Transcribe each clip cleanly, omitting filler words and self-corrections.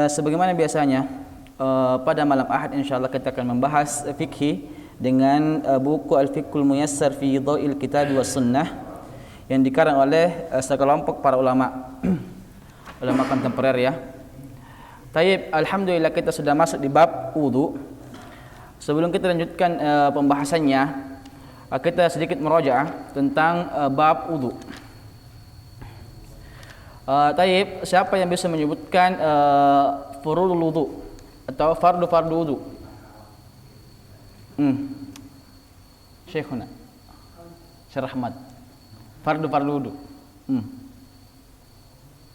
Sebagaimana biasanya pada malam Ahad insyaallah kita akan membahas fikih dengan buku Al-Fiqhul Muyassar fi Dhau'il Kitab was Sunnah yang dikarang oleh sekelompok para ulama ulama kontemporer ya. Taib, alhamdulillah kita sudah masuk di bab wudu. Sebelum kita lanjutkan pembahasannya, kita sedikit merojaah tentang bab wudu. Taib, siapa yang bisa menyebutkan furudul wudu atau fardu wudu? Syekhuna Syekh Rahmat. Fardu wudu.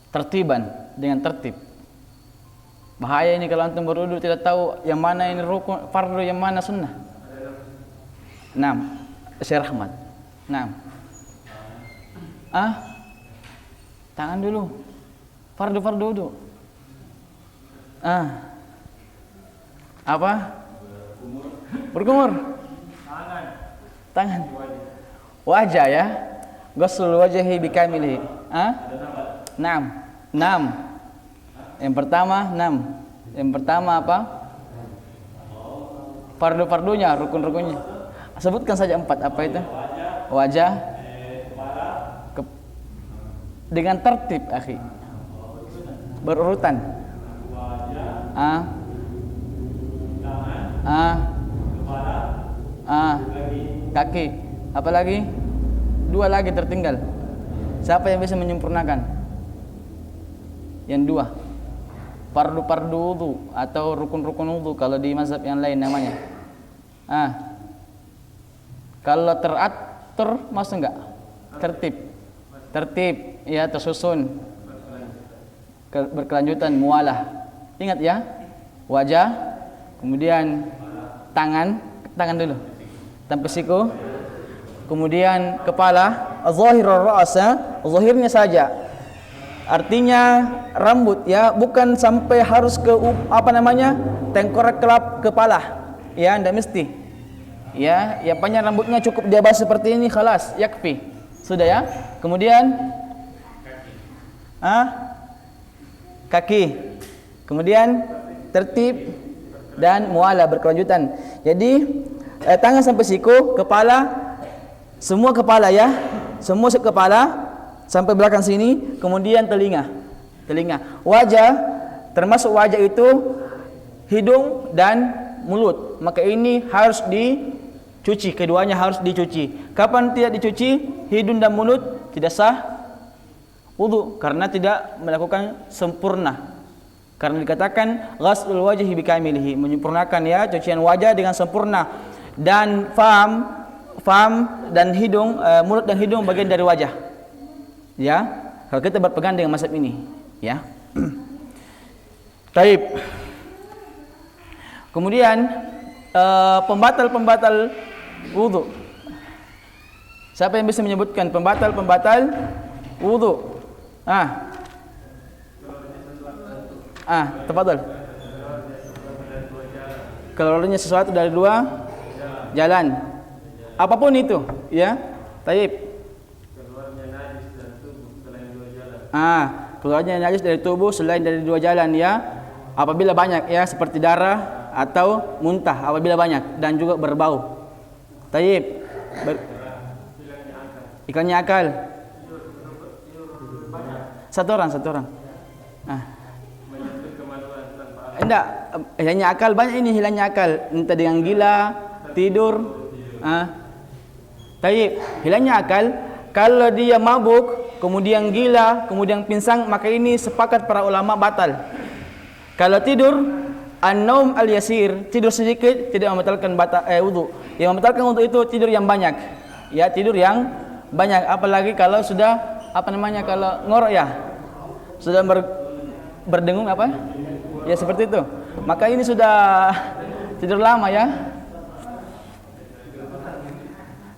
Tertiban, dengan tertib. Bahaya ini kalau antum berwudu tidak tahu yang mana ini rukun fardu, yang mana sunnah. Naam, Syekh Rahmat. Naam. Tangan dulu. Fardu wudu. Apa? Berkumur. Tangan. Wajah ya. Ghusl wajhi bikamilihi. Naam. Yang pertama apa? Fardu-fardunya, rukun-rukunnya. Sebutkan saja 4. Apa itu? Wajah. Dengan tertib, akhi. Berurutan. Kaki. Apa lagi? 2 lagi tertinggal. Siapa yang bisa menyempurnakan? Yang 2. Fardu wudu atau rukun-rukun wudu kalau di mazhab yang lain namanya. Kalau teratur masuk enggak? Tertib, ya, tersusun, berkelanjutan, mualah. Ingat ya, wajah, kemudian tangan dulu, sampai siku, kemudian kepala, zahirul ra'sa, zahirnya saja. Artinya rambut ya, bukan sampai harus ke tengkorak kelap kepala. Ya, enggak mesti. Ya, yang panjang rambutnya cukup dia basah seperti ini, khalas, yakfi. Sudah ya. Kemudian kaki. Kemudian tertib dan mualah, berkelanjutan. Jadi tangan sampai siku, kepala, semua kepala ya. Semua kepala sampai belakang sini, kemudian telinga. Wajah, termasuk wajah itu hidung dan mulut. Maka ini harus dicuci, keduanya harus dicuci. Kapan tidak dicuci hidung dan mulut? Tidak sah wudu karena tidak melakukan sempurna. Karena dikatakan ghaslul wajhi bikamilihi, menyempurnakan ya cucian wajah dengan sempurna. Dan fam dan hidung, mulut dan hidung bagian dari wajah. Ya, kalau kita berpegang dengan mazhab ini, ya. Taib. Kemudian pembatal wudu. Siapa yang bisa menyebutkan pembatal wudu? Tafadhal. Keluarnya sesuatu dari 2 jalan. Apapun itu, ya. Taib. Keluarnya najis dari tubuh selain dari 2 jalan ya. Apabila banyak ya, seperti darah atau muntah apabila banyak, dan juga berbau. Taib. Hilangnya akal. Satu orang. Enggak, hilangnya akal banyak ini, hilangnya akal. Entah dengan gila, tidur. Taib. Hilangnya akal kalau dia mabuk, kemudian gila, kemudian pingsan, maka ini sepakat para ulama batal. Kalau tidur, an-naum al-yasir, tidur sedikit tidak membatalkan wudu. Yang membatalkan wudu itu tidur yang banyak. Ya, tidur yang banyak, apalagi kalau sudah kalau ngorok ya. Sudah berdengung Ya seperti itu. Maka ini sudah tidur lama ya.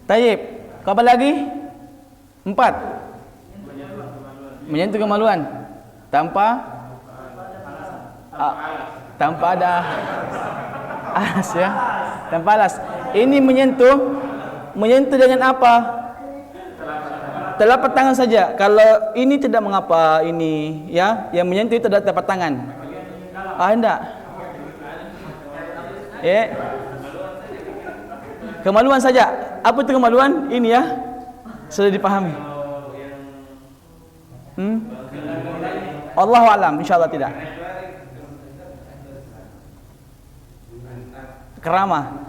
Taib. Apa lagi? 4. Menyentuh kemaluan tanpa ada alas ya. Tanpa alas. Ini menyentuh dengan apa? Telapak tangan saja. Kalau ini tidak mengapa ini ya, yang menyentuh itu adalah telapak tangan. Enggak. Kemaluan saja. Apa itu kemaluan? Ini ya. Sudah dipahami. Allahu a'lam, insyaallah tidak. Keramah.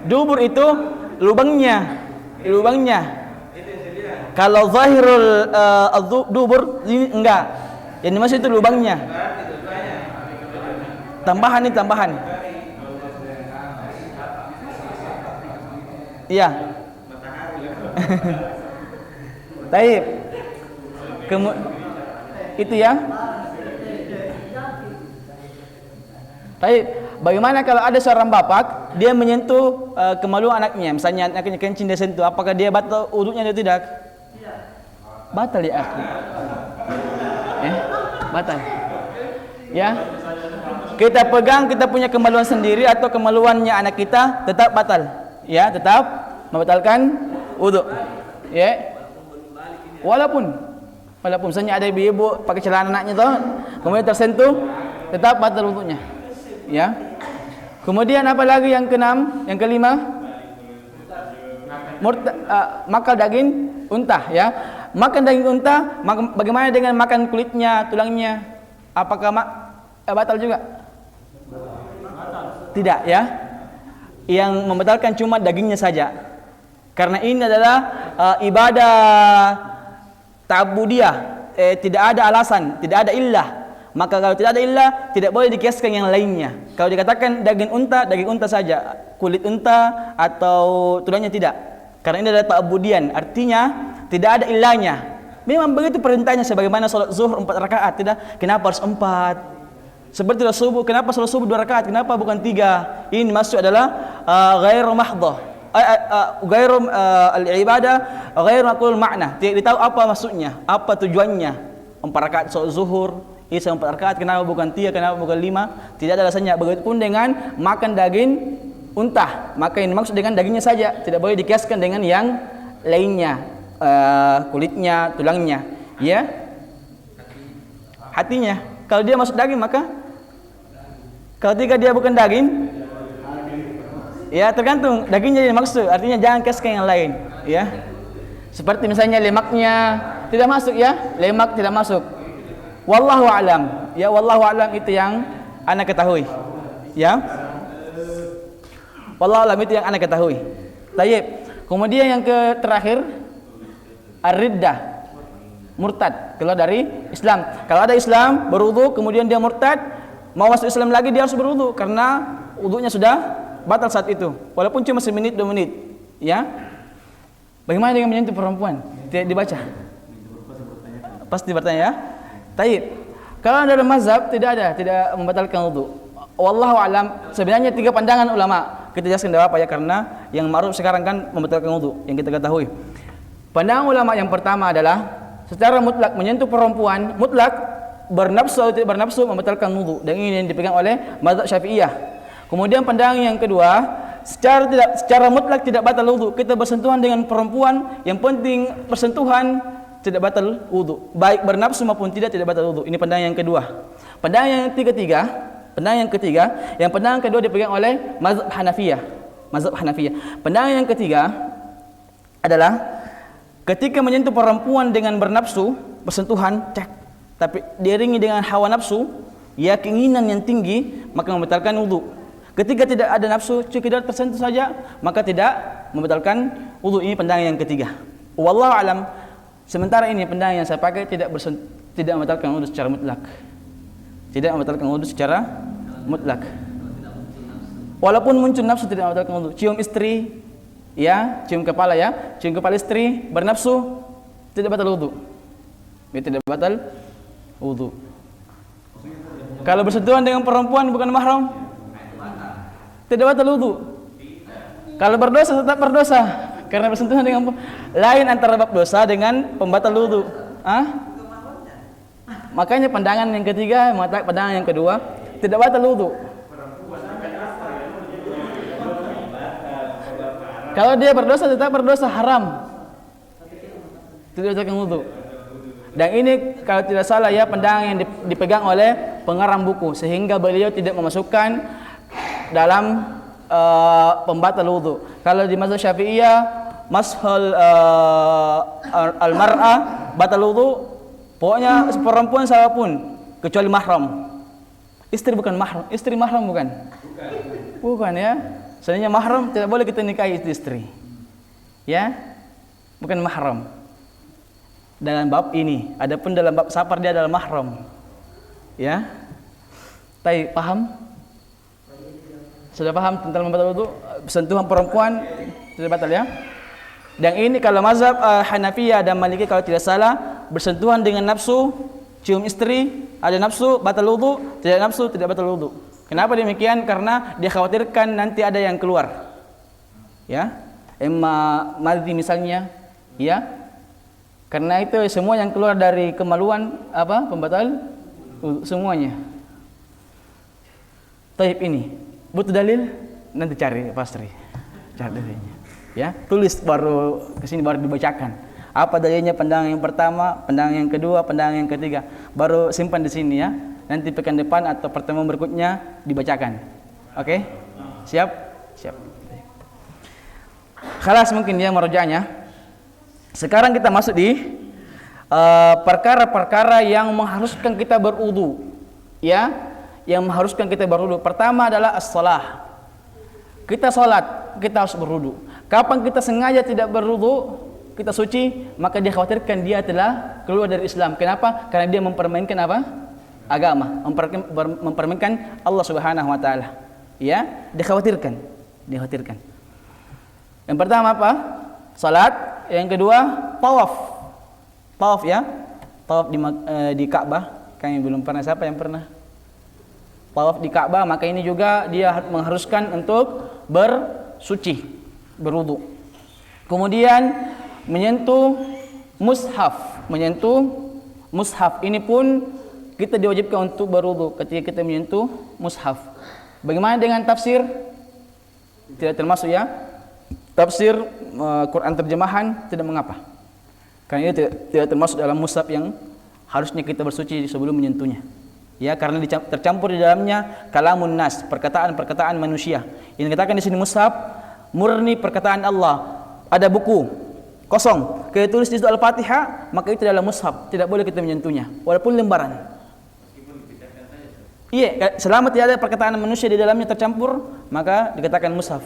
Dubur itu lubangnya. Kalau zahirul dubur ini enggak. Yang dimaksud itu lubangnya. Tambahan. Iya. Taib. Itu ya. Taib. Bagaimana kalau ada seorang bapak dia menyentuh kemaluan anaknya, misalnya anaknya kencing dia sentuh, apakah dia batal wudunya atau tidak? Batal ya akhi. Batal. Ya. Kita pegang kita punya kemaluan sendiri atau kemaluannya anak kita tetap batal. Ya, tetap membatalkan wudu. Ya. Walaupun misalnya ada ibu-ibu pakai celana anaknya tuh, kemudian tersentuh, tetap batal wudunya. Ya. Kemudian apa lagi yang keenam, yang kelima? Makan daging unta, ya. Makan daging unta, bagaimana dengan makan kulitnya, tulangnya? Apakah batal juga? Tidak, ya. Yang membatalkan cuma dagingnya saja. Karena ini adalah ibadah ta'budiyah, tidak ada alasan, tidak ada illah. Maka kalau tidak ada illah, tidak boleh dikiaskan yang lainnya. Kalau dikatakan daging unta saja, kulit unta atau tulangnya tidak. Karena ini adalah ta'budian, artinya tidak ada illahnya. Memang begitu perintahnya sebagaimana salat zuhur 4 rakaat, tidak? Kenapa harus 4? Seperti subuh, kenapa salat subuh 2 rakaat? Kenapa bukan 3? Ini maksud adalah ghairu mahdhah. Ghairu al-ibadah, ghairu maqul makna. Tidak tahu apa maksudnya, apa tujuannya. 4 rakaat salat zuhur, Isa 4 rakaat, kenapa bukan 3, kenapa bukan 5? Tidak ada alasannya. Begitupun dengan makan daging unta, maka ini maksud dengan dagingnya saja, tidak boleh dikiaskan dengan yang lainnya, kulitnya, tulangnya, ya. Hatinya, kalau dia masuk daging maka ketika dia bukan daging, ya tergantung dagingnya yang maksud, artinya jangan kiaskan yang lain, ya. Seperti misalnya lemaknya tidak masuk, ya, lemak tidak masuk. Wallahu a'lam. Ya, wallahu a'lam itu yang ana ketahui. Ya. Wallahu a'lam itu yang ana ketahui. Tayyib. Kemudian yang terakhir ar-riddah. Murtad, keluar dari Islam. Kalau ada Islam berwudu kemudian dia murtad, mau masuk Islam lagi dia harus berwudu karena wudunya sudah batal saat itu. Walaupun cuma semenit 2 menit. Ya. Bagaimana dengan menyentuh perempuan? Tidak dibaca. Pasti bertanya, ya. Taib. Kalau dalam mazhab tidak membatalkan wudu. Wallahu alam. Sebenarnya 3 pandangan ulama. Kita jelaskan apa ya, karena yang ma'ruf sekarang kan membatalkan wudu yang kita ketahui. Pandangan ulama yang pertama adalah secara mutlak menyentuh perempuan mutlak bernafsu atau tidak bernafsu membatalkan wudu, dan ini yang dipegang oleh mazhab Syafi'iyah. Kemudian pandangan yang kedua, secara mutlak tidak batal wudu. Kita bersentuhan dengan perempuan, yang penting bersentuhan tidak batal wudu, baik bernafsu maupun tidak batal wudu. Ini pandangan yang kedua. Pandangan yang ketiga, yang pandangan kedua dipegang oleh mazhab Hanafiyah. Pandangan yang ketiga adalah ketika menyentuh perempuan dengan bernafsu, bersentuhan, tapi diiringi dengan hawa nafsu, ya keinginan yang tinggi, maka membatalkan wudu. Ketika tidak ada nafsu, sekedar tersentuh saja, maka tidak membatalkan wudu. Ini pandangan yang ketiga. Wallahu alam. Sementara ini pandangan yang saya pakai tidak membatalkan wudu secara mutlak. Tidak membatalkan wudu secara mutlak. Walaupun muncul nafsu tidak membatalkan wudu. Cium istri, ya, cium kepala, ya, cium kepala istri bernafsu tidak batal wudu. Tidak batal wudu. Kalau bersentuhan dengan perempuan bukan mahram, tidak batal wudu. Kalau berdosa tetap berdosa. Karena bersentuhan dengan lain antara bab dosa dengan pembatal wudu. Makanya pandangan yang ketiga, pandangan yang kedua tidak batal wudu. Kalau dia berdosa tetap berdosa haram. Tidak batalkan wudu. Dan ini kalau tidak salah ya pandangan yang dipegang oleh pengarang buku, sehingga beliau tidak memasukkan dalam pembatal wudu. Kalau di mazhab Syafi'iyah, mashal al-mar'ah batal wudu, pokoknya perempuan siapapun kecuali mahram. Istri bukan mahram, istri mahram bukan? Bukan ya. Sebenarnya mahram tidak boleh kita nikahi istri. Ya, bukan mahram. Dalam bab ini, adapun dalam bab safar dia adalah mahram. Ya. Baik, paham? Sudah paham tentang membatal wudu? Sentuhan perempuan tidak batal ya? Dan ini kalau mazhab Hanafiyah dan Maliki kalau tidak salah, bersentuhan dengan nafsu, cium istri, ada nafsu batal wudu, tidak nafsu tidak batal wudu. Kenapa demikian? Karena dia khawatirkan nanti ada yang keluar. Ya. Madhi misalnya, ya. Karena itu semua yang keluar dari kemaluan pembatal semuanya. Taib ini butuh dalil, nanti cari pastri, cari dalilnya. Ya, tulis baru kesini baru dibacakan. Apa dalilnya pandangan yang pertama, pandangan yang kedua, pandangan yang ketiga, baru simpan di sini ya. Nanti pekan depan atau pertemuan berikutnya dibacakan. Oke? Siap? Siap. Khalas mungkin dia merujanya. Sekarang kita masuk di perkara-perkara yang mengharuskan kita berwudu. Ya, yang mengharuskan kita berwudu. Pertama adalah as-shalah. Kita salat, kita harus berwudu. Kapan kita sengaja tidak berwudu, kita suci, maka dia khawatirkan dia telah keluar dari Islam. Kenapa? Karena dia mempermainkan agama, mempermainkan Allah Subhanahu wa taala. Ya, dikhawatirkan. Yang pertama apa? Salat. Yang kedua, tawaf. Tawaf ya. Tawaf di Ka'bah. Kami belum pernah, siapa yang pernah? Tawaf di Ka'bah, maka ini juga dia mengharuskan untuk bersuci, berwudu. Kemudian menyentuh mushaf. Ini pun kita diwajibkan untuk berwudu ketika kita menyentuh mushaf. Bagaimana dengan tafsir? Tidak termasuk ya. Tafsir Quran terjemahan tidak mengapa. Karena ini tidak termasuk dalam mushaf yang harusnya kita bersuci sebelum menyentuhnya. Ya, karena tercampur di dalamnya kalamun nas, perkataan manusia. Yang dikatakan di sini mushaf murni perkataan Allah. Ada buku kosong, kita tulis di situ Al-Fatihah, maka itu adalah mushaf, tidak boleh kita menyentuhnya walaupun lembaran. Iya, selama tidak ada perkataan manusia di dalamnya tercampur, maka dikatakan mushaf.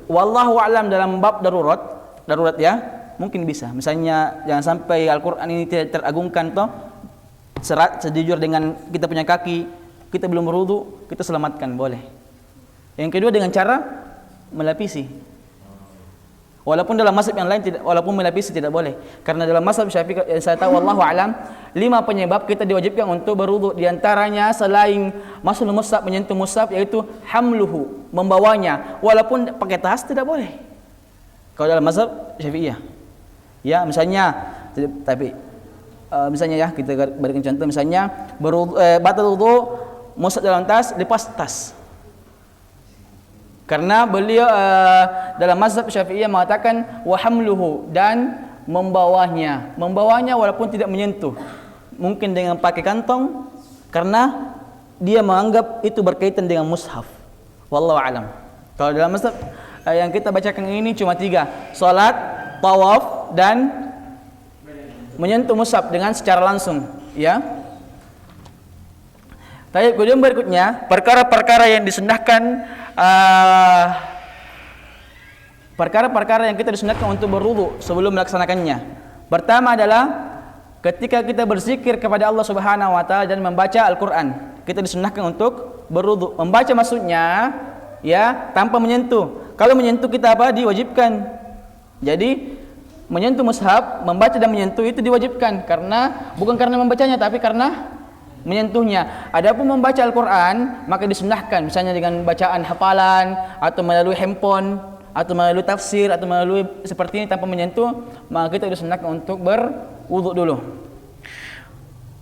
Wallahu a'lam dalam bab darurat ya, mungkin bisa. Misalnya jangan sampai Al-Qur'an ini tidak teragungkan toh. Sejujur dengan kita punya kaki, kita belum berwudu, kita selamatkan boleh. Yang kedua dengan cara melapisi. Walaupun dalam mazhab yang lain tidak, walaupun melapisi tidak boleh. Karena dalam mazhab Syafi'i yang saya tahu wallahu a'lam, 5 penyebab kita diwajibkan untuk berwudu. Di antaranya selain masul mushaf, menyentuh mushaf, yaitu hamluhu, membawanya. Walaupun pakai tas tidak boleh. Kalau dalam mazhab Syafi'iyah. Ya, misalnya misalnya ya kita berikan contoh, misalnya batal wudu, mushaf dalam tas, lepas tas. Karena beliau dalam mazhab Syafi'iyah mengatakan wa hamluhu, dan membawanya walaupun tidak menyentuh. Mungkin dengan pakai kantong, karena dia menganggap itu berkaitan dengan mushaf. Wallahu a'lam. Kalau dalam mazhab yang kita bacakan ini cuma 3, salat, tawaf, dan menyentuh mushaf dengan secara langsung, ya. Tapi kemudian berikutnya perkara-perkara yang disunahkan, perkara-perkara yang kita disunahkan untuk berwudu sebelum melaksanakannya. Pertama adalah ketika kita berzikir kepada Allah Subhanahu wa taala dan membaca Al-Qur'an, kita disunahkan untuk berwudu. Membaca maksudnya ya tanpa menyentuh. Kalau menyentuh kita diwajibkan. Jadi menyentuh mushaf, membaca dan menyentuh itu diwajibkan, karena bukan karena membacanya tapi karena menyentuhnya. Adapun membaca Al-Qur'an maka disunahkan, misalnya dengan bacaan hafalan atau melalui handphone atau melalui tafsir atau melalui seperti ini tanpa menyentuh, maka kita disunahkan untuk berwudu dulu.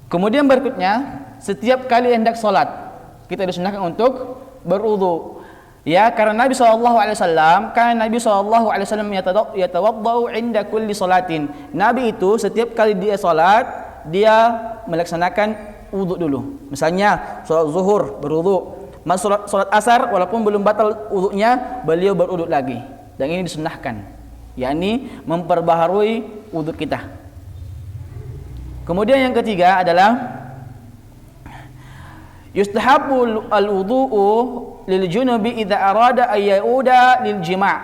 Kemudian berikutnya, setiap kali hendak sholat kita disunahkan untuk berwudu. Ya, karena Nabi SAW, yatawaddau inda kulli salatin. Nabi itu setiap kali dia salat, dia melaksanakan wudu dulu. Misalnya salat zuhur berwudu, masuk salat asar walaupun belum batal wudunya, beliau berwudu lagi. Dan ini disunnahkan, yakni memperbaharui wudu kita. Kemudian yang ketiga adalah yustahabbu al-wudu'u lil junubi idza arada ay yauda lil jima'.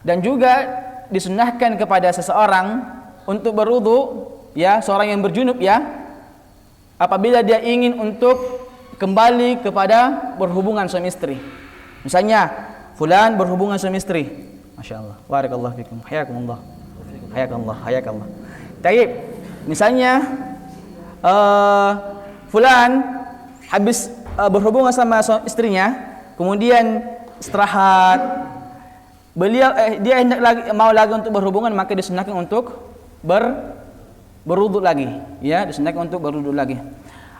Dan juga disunnahkan kepada seseorang untuk berwudu, ya, seorang yang berjunub, ya, apabila dia ingin untuk kembali kepada berhubungan suami istri. Misalnya fulan berhubungan suami istri. Masyaallah. Barakallahu fikum. Hayakumullah. Hayakallah. Baik. Misalnya fulan habis berhubungan sama istrinya, kemudian istirahat, dia hendak mau lagi untuk berhubungan, maka disunahkan untuk berwudu lagi, ya, disunahkan untuk berwudu lagi.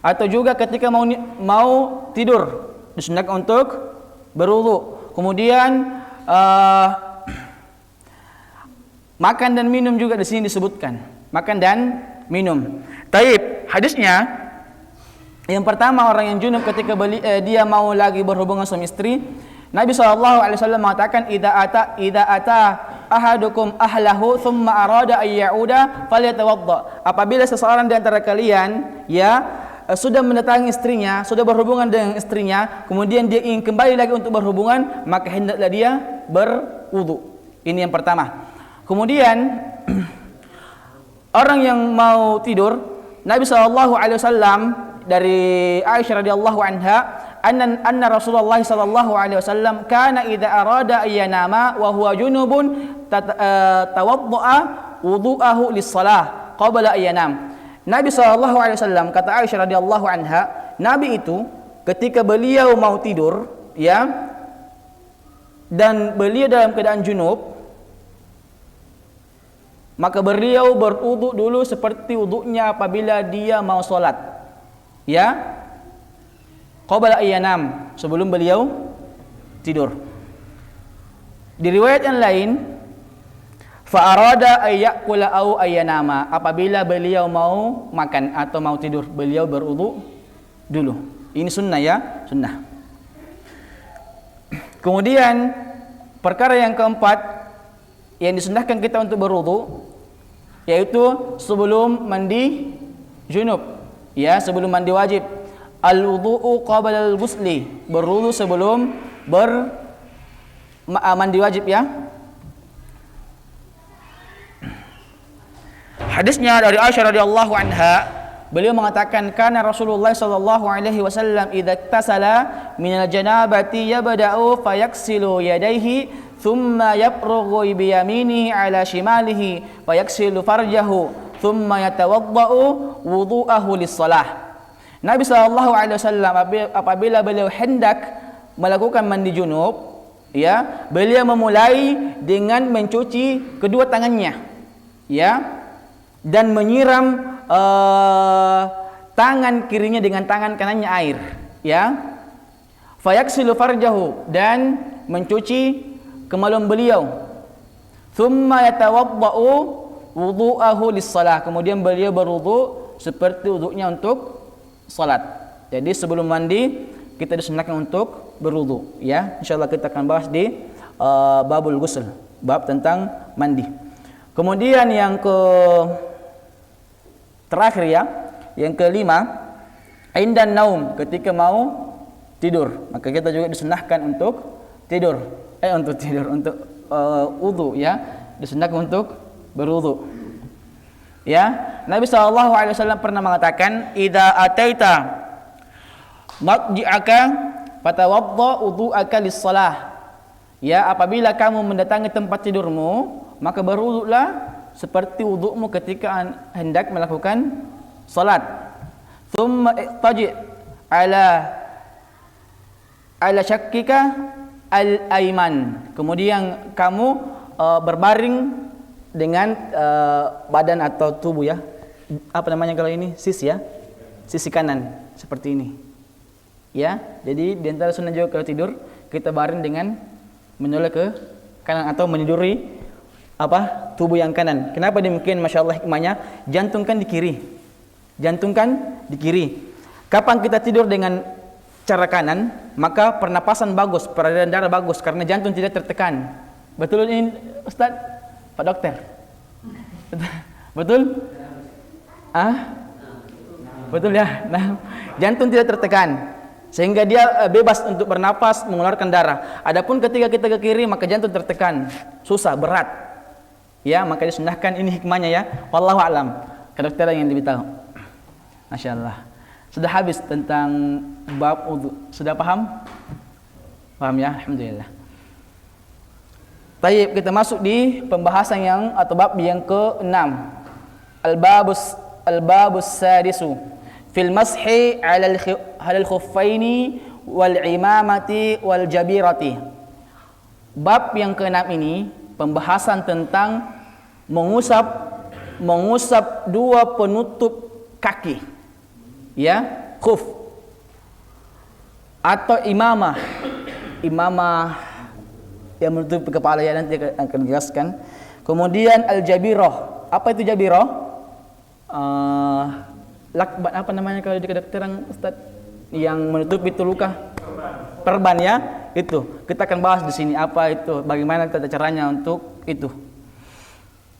Atau juga ketika mau tidur, disunahkan untuk berwudu. Kemudian makan dan minum juga di sini disebutkan, makan dan minum. Taib, hadisnya yang pertama, orang yang junub ketika dia mau lagi berhubungan suami istri, Nabi SAW mengatakan, idza ata ahadukum ahlahu thumma arada ay ya'uda falyatawadda. Apabila seseorang di antara kalian, ya, sudah mendatangi istrinya, sudah berhubungan dengan istrinya, kemudian dia ingin kembali lagi untuk berhubungan, maka hendaklah dia berwudu. Ini yang pertama. Kemudian orang yang mau tidur, Nabi SAW dari Aisyah radhiyallahu anha, anna Rasulullah sallallahu alaihi wasallam kana idza arada ayyanama wa huwa junubun tawaddaa wudu'ahu lis-shalah qabla ayyanam. Nabi sallallahu alaihi wasallam, kata Aisyah radhiyallahu anha, Nabi itu ketika beliau mau tidur, ya, dan beliau dalam keadaan junub, maka beliau berwudu dulu seperti wudunya apabila dia mau salat. Ya, qabla ayyanam, sebelum beliau tidur. Di riwayat yang lain, fa arada ay ya'kula au ayyanama, apabila beliau mau makan atau mau tidur, beliau berwudu dulu. Ini sunnah, ya, sunnah. Kemudian perkara yang keempat yang disunnahkan kita untuk berwudu, yaitu sebelum mandi junub. Ya, sebelum mandi wajib. Al-wudu'u qabla al-ghusli, berwudu sebelum mandi wajib, ya. Hadisnya dari Aisyah radhiyallahu anha, beliau mengatakan, kana Rasulullah sallallahu alaihi wasallam idza tasala min al-janabati yabda'u fayaksilu yadayhi thumma yaprughu bi yaminihi ala shimalihi fayaksilu farjahu thumma yatawaddau wudu'ahu lis-shalah. Nabi SAW apabila beliau hendak melakukan mandi junub, ya, beliau memulai dengan mencuci kedua tangannya, ya, dan menyiram tangan kirinya dengan tangan kanannya air, ya. Fayaksilu farjahu, dan mencuci kemaluan beliau. Thumma yatawaddau wudu'ahu lis-shalah, kemudian beliau berwudu seperti wudunya untuk salat. Jadi sebelum mandi kita disunahkan untuk berwudu, ya. Insyaallah kita akan bahas di babul ghusl, bab tentang mandi. Kemudian yang terakhir, ya, yang kelima, indan naum, ketika mau tidur, maka kita juga disunahkan untuk untuk wudu, ya, disunahkan untuk berwudu. Ya, Nabi SAW pernah mengatakan, idza ataita madji'aka fatawadda wudu'aka lis-shalah. Ya, apabila kamu mendatangi tempat tidurmu, maka berwudulah seperti wudu'mu ketika hendak melakukan salat. Thumma iqtaji' ala syakkika al-ayman. Kemudian kamu berbaring dengan badan atau tubuh, ya, apa namanya kalau ini, sisi, ya, sisi kanan seperti ini, ya. Jadi di antara sunnah juga kalau tidur kita baring dengan menoleh ke kanan atau meniduri tubuh yang kanan. Kenapa demikian? Masya Allah hikmahnya. Jantungkan di kiri. Jantungkan di kiri. Kapan kita tidur dengan cara kanan, maka pernapasan bagus, peredaran darah bagus karena jantung tidak tertekan. Betul ini Ustaz? Pak Dokter? Betul? Betul ya. Nah, jantung tidak tertekan sehingga dia bebas untuk bernapas, mengeluarkan darah. Adapun ketika kita ke kiri maka jantung tertekan, susah, berat. Ya, maka disunahkan. Ini hikmahnya ya. Wallahu a'lam. Kedokteran yang lebih tahu. Masya Allah. Sudah habis tentang bab wudu. Sudah paham? Paham ya? Alhamdulillah. Baik, kita masuk di pembahasan yang atau bab yang ke-6. Al-babus sadisu fil mashi 'ala al-khuffaini wal imamati wal jabirati. Bab yang ke-6 ini pembahasan tentang mengusap dua penutup kaki. Ya, khuf atau imamah yang menutupi kepala, ya nanti akan dijelaskan. Kemudian al-jabirah. Apa itu jabirah? Lakban apa namanya kalau di kedokteran Ustaz? Yang menutupi itu luka? Perban ya, itu. Kita akan bahas di sini apa itu, bagaimana tata caranya untuk itu.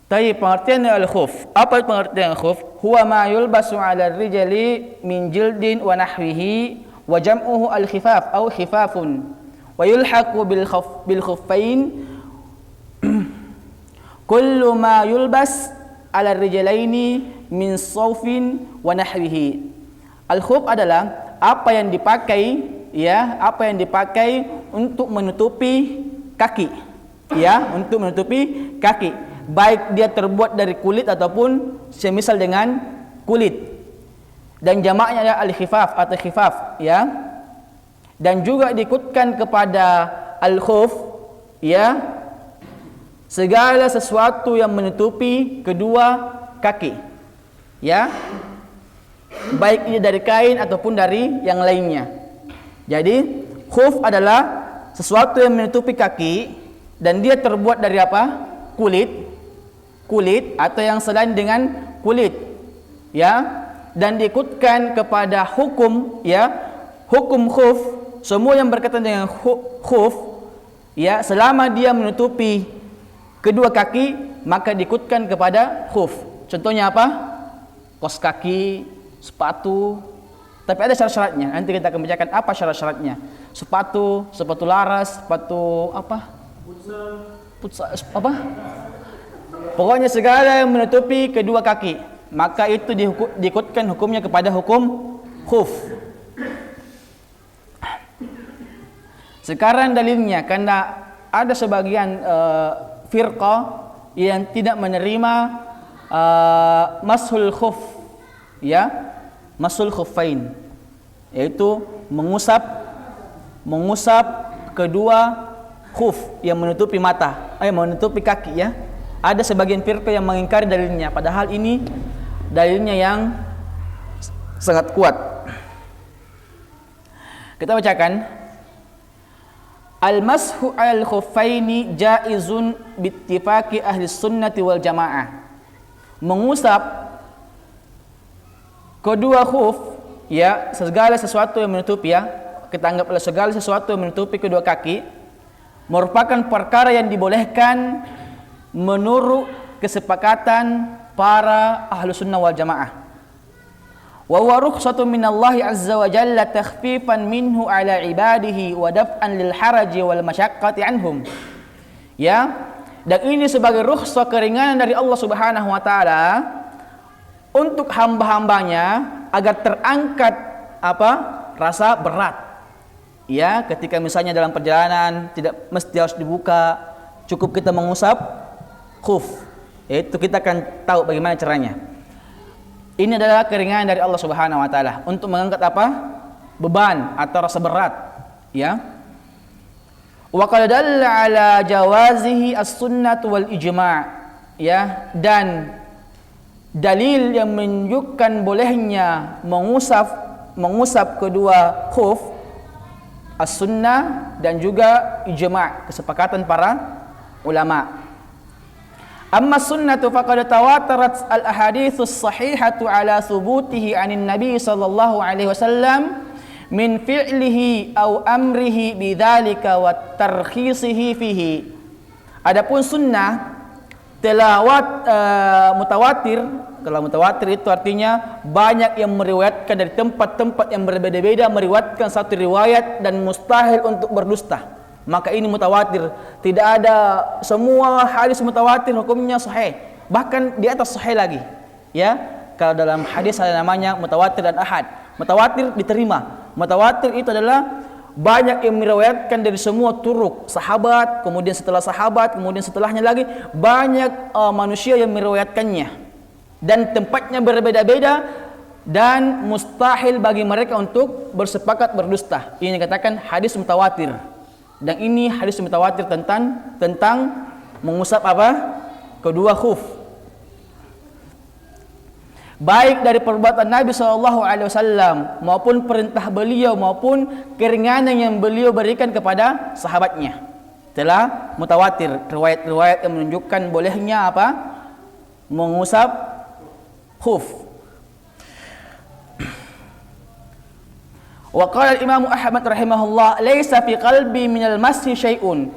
Tapi pengertian al-khuf. Apa itu pengertian al-khuf? Huwa ma yulbasu 'ala ar-rijali min jildin wa nahwihi wa jam'uhu al-khifaf aw khifafun wa yulhaqu bil khuffain kullu ma yulbas 'ala ar-rijlaini min sawfin wa nahwihi. Al-khuf adalah apa yang dipakai, ya, apa yang dipakai untuk menutupi kaki, ya, untuk menutupi kaki. Baik dia terbuat dari kulit ataupun semisal dengan kulit. Dan jamaknya adalah al-khifaf atau khifaf, ya. Dan juga diikutkan kepada al-khuf, ya, segala sesuatu yang menutupi kedua kaki, ya. Baik ini dari kain ataupun dari yang lainnya. Jadi khuf adalah sesuatu yang menutupi kaki dan dia terbuat dari apa? Kulit atau yang selain dengan kulit, ya, dan diikutkan kepada hukum, ya, hukum khuf. Semua yang berkaitan dengan khuf, ya, selama dia menutupi kedua kaki maka diikutkan kepada khuf. Contohnya apa? Kaos kaki, sepatu. Tapi ada syarat-syaratnya. Nanti kita akan bacakan apa syarat-syaratnya. Sepatu laras, sepatu apa? Futsal apa? Pokoknya segala yang menutupi kedua kaki, maka itu diikutkan hukumnya kepada hukum khuf. Sekarang dalilnya, karena ada sebagian firqah yang tidak menerima mashul khuf, ya, mashul khuffain, yaitu mengusap kedua khuf yang menutupi menutupi kaki, ya. Ada sebagian firqah yang mengingkari dalilnya, padahal ini dalilnya yang sangat kuat. Kita bacakan. Al-mashu al-khuffaini jaizun bittifaqi ahli sunnati wal jamaah. Mengusap kedua khuf, ya, segala sesuatu yang menutupi, ya, kita anggaplah segala sesuatu yang menutupi kedua kaki merupakan perkara yang dibolehkan menurut kesepakatan para ahlu sunnah wal jamaah. Wa huwa rukhsatun minallahi azza wa jalla takhfifan minhu ala ibadihi wa daf'an lil haraji wal masyaqqati anhum. Ya, dan ini sebagai rukhsah, keringanan dari Allah Subhanahu wa taala untuk hamba-hambanya agar terangkat rasa berat. Ya, ketika misalnya dalam perjalanan tidak mesti harus dibuka, cukup kita mengusap khuf, yaitu kita akan tahu bagaimana caranya. Ini adalah keringanan dari Allah Subhanahu wa taala untuk mengangkat beban atau rasa berat, ya. Wa qad dalla ala jawazihi as-sunnah wal ijma', ya, dan dalil yang menunjukkan bolehnya mengusap kedua khuf as-sunnah dan juga ijma', kesepakatan para ulama. Amma sunnatu faqad tawatarat al-ahaditsus sahihatu ala thubutihi 'anin nabi sallallahu alaihi wasallam min fi'lihi aw amrihi bidzalika wa tarkhisihi fihi. Adapun sunnah telah mutawatir. Kalau mutawatir itu artinya banyak yang meriwayatkan dari tempat-tempat yang berbeda-beda, meriwayatkan satu riwayat dan mustahil untuk berdusta. Maka ini mutawatir. Tidak ada, semua hadis mutawatir hukumnya sahih, bahkan di atas sahih lagi. Ya, kalau dalam hadis ada namanya mutawatir dan ahad. Mutawatir diterima. Mutawatir itu adalah banyak yang meriwayatkan dari semua turuk sahabat, kemudian setelah sahabat, kemudian setelahnya lagi banyak manusia yang meriwayatkannya, dan tempatnya berbeda-beda, dan mustahil bagi mereka untuk bersepakat berdusta. Ini dikatakan hadis mutawatir. Dan ini hadis mutawatir tentang mengusap apa? Kedua khuf. Baik dari perbuatan Nabi SAW maupun perintah beliau maupun keringanan yang beliau berikan kepada sahabatnya. Telah mutawatir riwayat-riwayat yang menunjukkan bolehnya apa? Mengusap khuf. Wa qala al-Imam Ahmad rahimahullah, "Laisa fi qalbi minal masih syai'un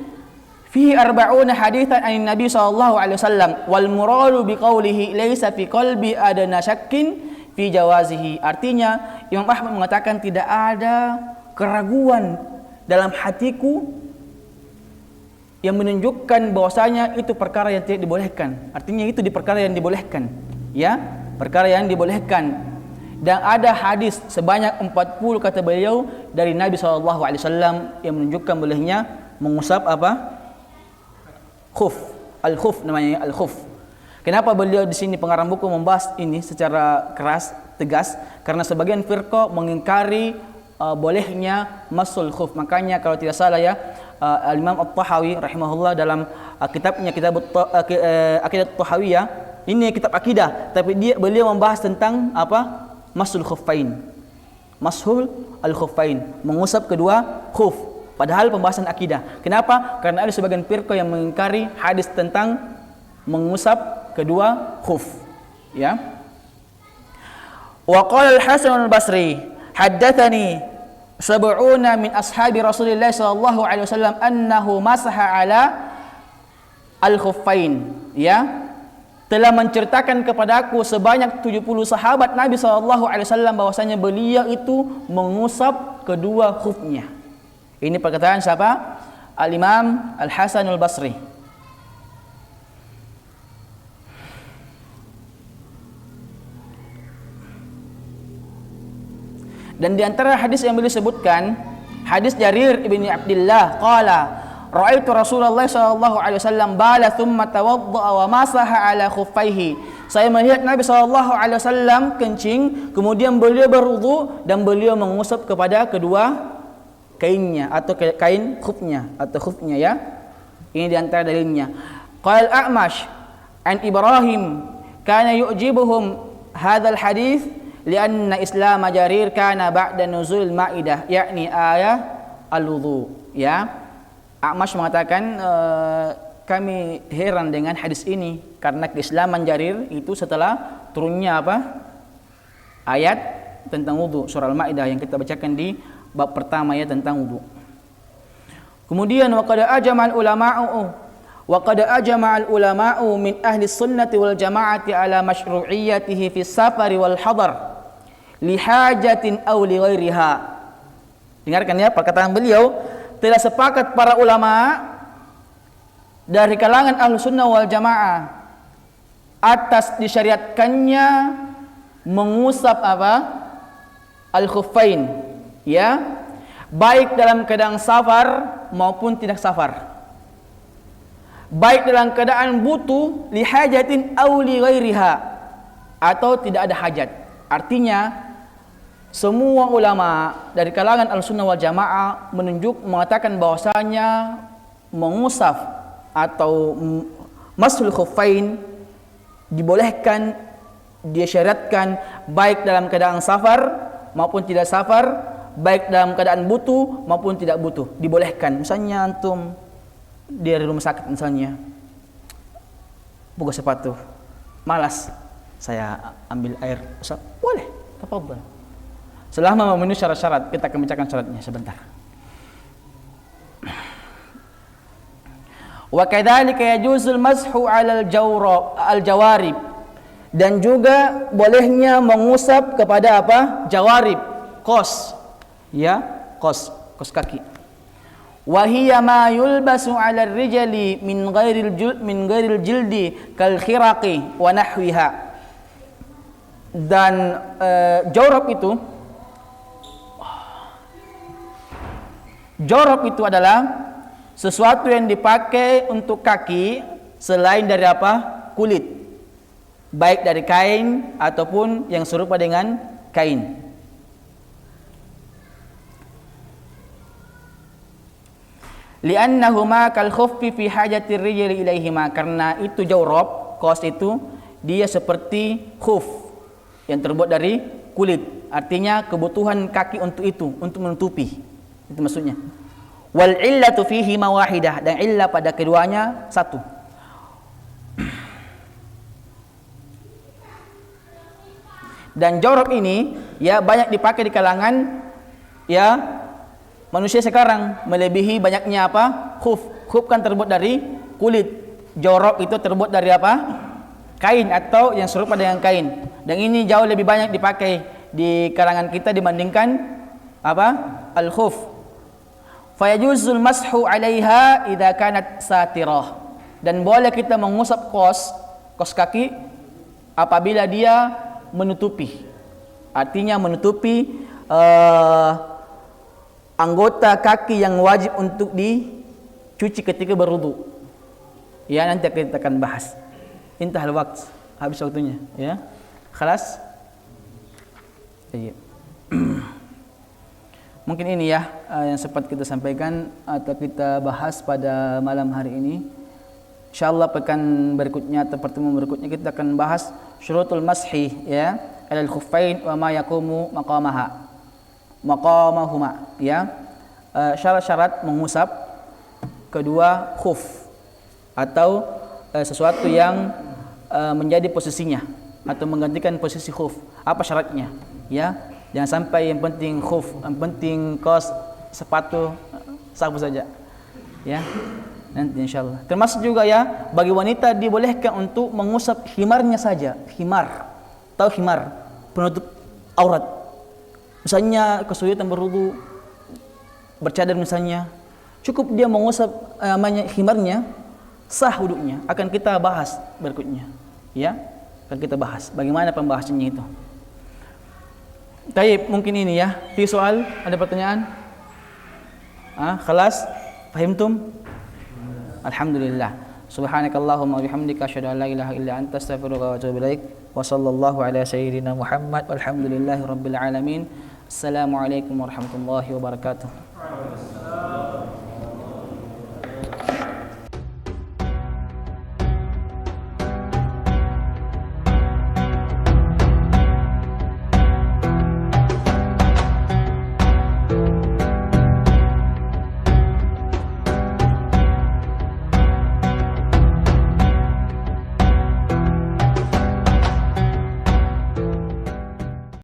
fihi 40 haditsan 'an Nabi sallallahu alaihi wasallam wal muradu bi qawlihi laisa fi qalbi adana syakkin fi jawazihi." Artinya Imam Ahmad mengatakan tidak ada keraguan dalam hatiku yang menunjukkan bahwasanya itu perkara yang tidak dibolehkan. Artinya itu di perkara yang dibolehkan, ya, perkara yang dibolehkan. Dan ada hadis sebanyak 40 kata beliau dari Nabi SAW yang menunjukkan bolehnya mengusap apa? Khuf. Al-khuf namanya, al-khuf. Kenapa beliau di sini pengarang buku membahas ini secara keras, tegas? Karena sebagian firqah mengingkari bolehnya masul khuf. Makanya kalau tidak salah ya, Al-Imam At-Tahawi rahimahullah dalam kitabnya Aqidah At-Tahawiyah, ini kitab akidah, tapi beliau membahas tentang apa? Masul khuffain. Mashul al-khuffain, mengusap kedua khuf. Padahal pembahasan akidah. Kenapa? Karena ada sebagian firqah yang mengingkari hadis tentang mengusap kedua khuf. Ya. Wa qala al-Hasan al-Basri, haddatsani sab'una min ashabi Rasulillah sallallahu alaihi wasallam annahu masaha ala al-khuffain. Ya. Telah menceritakan kepadaku sebanyak 70 sahabat Nabi SAW bahwasanya beliau itu mengusap kedua khufnya. Ini perkataan siapa? Al-Imam Al-Hasan Al-Basri. Dan di antara hadis yang beliau sebutkan, hadis Jarir ibni Abdullah qala ra'aitu Rasulullah sallallahu alaihi wasallam bala thumma tawadda'a wa masaha ala khuffaihi. Saya melihat Nabi sallallahu alaihi wasallam kencing, kemudian beliau berwudu dan beliau mengusap kepada kedua kainnya atau kain khufnya atau khufnya, ya. Ini di antara dalilnya. Qala al-A'mash an Ibrahim kana yu'jibuhum hadzal hadits lianna Islam Jarir kana ba'da nuzul Maidah, yakni ayat al-wudu, ya. A'mash mengatakan kami heran dengan hadis ini karena keislaman Jarir itu setelah turunnya apa? Ayat tentang wudu, surah Al-Maidah yang kita bacakan di bab pertama ya, tentang wudu. Kemudian wa qad ajma'al ulama'u min ahli sunnati wal jama'ati ala masyru'iyyatihi fi safari wal hadar li hajatin aw li ghairiha. Dengarkan ya perkataan beliau, telah sepakat para ulama dari kalangan ahlu sunnah wal jamaah atas disyariatkannya mengusap apa? Al-khuffain, ya, baik dalam keadaan safar maupun tidak safar, baik dalam keadaan butuh li hajatin aw li ghairiha, atau tidak ada hajat. Artinya semua ulama dari kalangan al-sunnah wal jamaah mengatakan bahwasanya mengusap atau masul khuffain dibolehkan, disyariatkan baik dalam keadaan safar maupun tidak safar, baik dalam keadaan butuh maupun tidak butuh, dibolehkan. Misalnya antum dari rumah sakit misalnya, buka sepatu, malas, saya ambil air, Ustaz, boleh, tafadhal. Selama memenuhi syarat-syarat, kita akan bacakan syaratnya sebentar. Wa kadzalika yajuzul mashu 'alal jawarib, dan juga bolehnya mengusap kepada apa? Jawarib, kos. Ya, kos kaki. Wa hiya ma yulbasu 'alal rijali min ghairil jildi kal khiraqi wa nahwiha. Dan jorab itu adalah sesuatu yang dipakai untuk kaki selain dari apa? Kulit, baik dari kain ataupun yang serupa dengan kain. Li'annahuma kal khuffi fi hajatir rijli ilaihima, karena itu jawrab, kaos itu dia seperti khuf yang terbuat dari kulit, artinya kebutuhan kaki untuk itu, untuk menutupi, itu maksudnya. Wal illatu fihi mawahidah, dan illah pada keduanya satu. Dan jorok ini ya banyak dipakai di kalangan ya manusia sekarang, melebihi banyaknya apa? Khuf. Khuf kan terbuat dari kulit. Jorok itu terbuat dari apa? Kain atau yang serupa dengan kain. Dan ini jauh lebih banyak dipakai di kalangan kita dibandingkan apa? Al-khuf. Fayajuzul mashu 'alaiha idza kanat satirah. Dan boleh kita mengusap kos kaki apabila dia menutupi. Artinya menutupi anggota kaki yang wajib untuk dicuci ketika berwudu. Ya, nanti kita akan bahas. Intahal waqt, habis waktunya, ya. Khalas? Baik. Mungkin ini ya yang sempat kita sampaikan atau kita bahas pada malam hari ini. Insyaallah pekan berikutnya atau pertemuan berikutnya kita akan bahas syurutul mashi ya, alal khuffain wa ma yaqumu maqamahuma ya, syarat-syarat mengusap kedua khuf atau sesuatu yang menjadi posisinya atau menggantikan posisi khuf. Apa syaratnya ya? Jangan sampai yang penting khuf, yang penting kaos, sepatu, sabu saja ya. Nanti insyaallah. Termasuk juga ya bagi wanita dibolehkan untuk mengusap khimarnya saja. Khimar, tahu khimar, penutup aurat. Misalnya kesulitan berwudu, bercadar misalnya, cukup dia mengusap khimarnya, sah wudunya. Akan kita bahas berikutnya, ya. Akan kita bahas bagaimana pembahasannya itu. Baik, mungkin ini ya. Fi soal, ada pertanyaan? Khalas? Fahimtum? Alhamdulillah. Subhanakallahumma wa bihamdika asyhadu an la ilaha illa anta astaghfiruka wa atubu ilaik. Wa sallallahu ala sayyidina Muhammad walhamdulillahi rabbil alamin. Assalamualaikum warahmatullahi wabarakatuh.